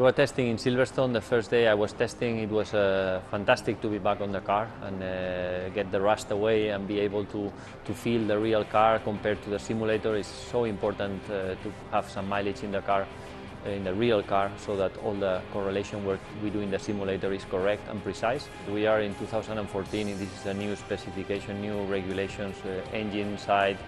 were testing in Silverstone. The first day I was testing, it was fantastic to be back on the car and get the rust away and be able to feel the real car compared to the simulator. It's so important to have some mileage in the car, in the real car, so that all the correlation work we do in the simulator is correct and precise. We are in 2014, and this is a new specification, new regulations, engine side,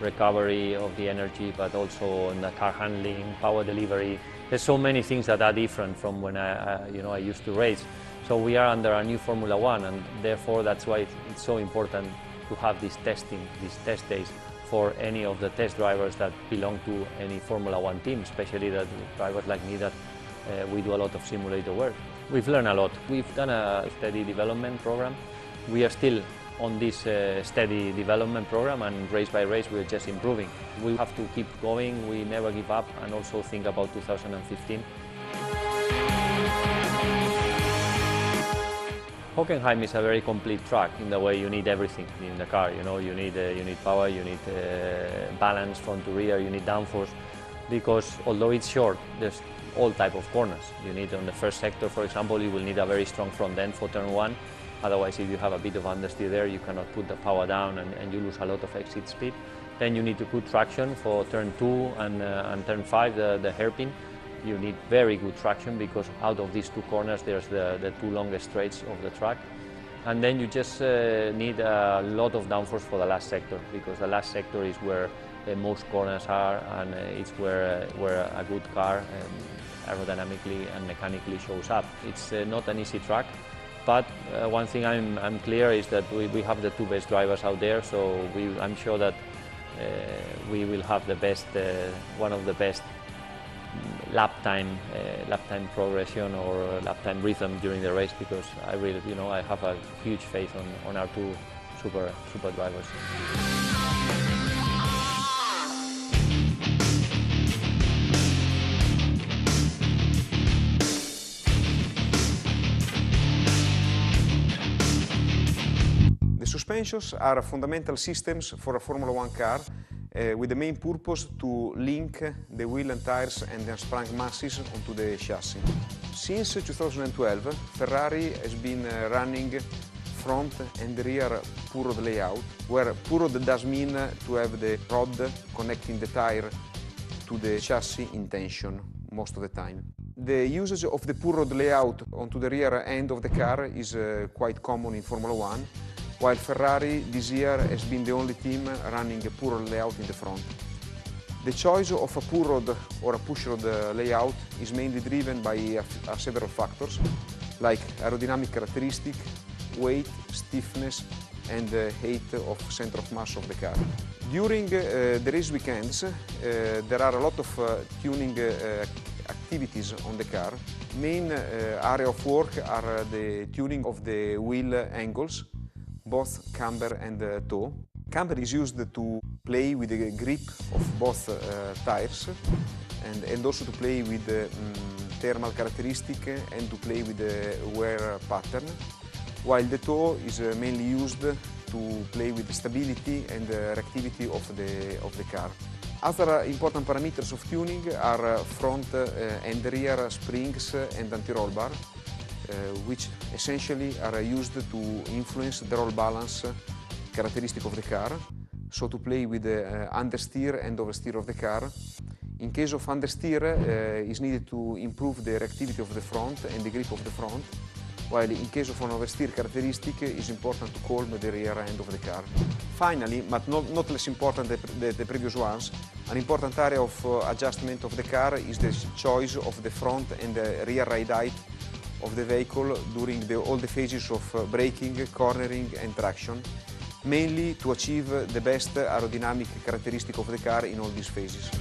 recovery of the energy, but also in the car handling, power delivery. There's so many things that are different from when I used to race. So we are under a new Formula One, and therefore that's why it's so important to have this testing, these test days for any of the test drivers that belong to any Formula One team, especially the drivers like me that we do a lot of simulator work. We've learned a lot. We've done a steady development program. We are still on this steady development program, and race by race we're just improving. We have to keep going, we never give up, and also think about 2015. Hockenheim is a very complete track in the way you need everything in the car. You know, you need power, you need balance front to rear, you need downforce, because although it's short, there's all type of corners. You need on the first sector, for example, you will need a very strong front end for turn 1. Otherwise, if you have a bit of understeer there, you cannot put the power down and you lose a lot of exit speed. Then you need to put traction for turn 2 and turn 5, the hairpin. You need very good traction because out of these two corners, there's the two longest straights of the track. And then you just need a lot of downforce for the last sector, because the last sector is where most corners are, and it's where a good car aerodynamically and mechanically shows up. It's not an easy track. But one thing I'm clear is that we have the two best drivers out there, so I'm sure that we will have the best, one of the best lap time progression or lap time rhythm during the race, because I really, I have a huge faith on our two super drivers. The suspensions are fundamental systems for a Formula One car with the main purpose to link the wheel and tires and the sprung masses onto the chassis. Since 2012, Ferrari has been running front and rear purrod layout, where purrod does mean to have the rod connecting the tire to the chassis in tension most of the time. The usage of the purrod layout onto the rear end of the car is quite common in Formula One, while Ferrari this year has been the only team running a purrod layout in the front. The choice of a purrod or a pushrod layout is mainly driven by several factors, like aerodynamic characteristic, weight, stiffness, and height of center of mass of the car. During the race weekends, there are a lot of tuning activities on the car. Main area of work are the tuning of the wheel angles, both camber and toe. Camber is used to play with the grip of both tires and also to play with the thermal characteristic and to play with the wear pattern, while the toe is mainly used to play with the stability and the reactivity of the car. Other important parameters of tuning are front and rear springs and anti-roll bar, which essentially are used to influence the roll balance characteristic of the car, so to play with the understeer and oversteer of the car. In case of understeer, is needed to improve the reactivity of the front and the grip of the front, while in case of an oversteer characteristic, it is important to calm the rear end of the car. Finally, but not less important than the previous ones, an important area of adjustment of the car is the choice of the front and the rear ride height of the vehicle during all the phases of braking, cornering and traction, mainly to achieve the best aerodynamic characteristic of the car in all these phases.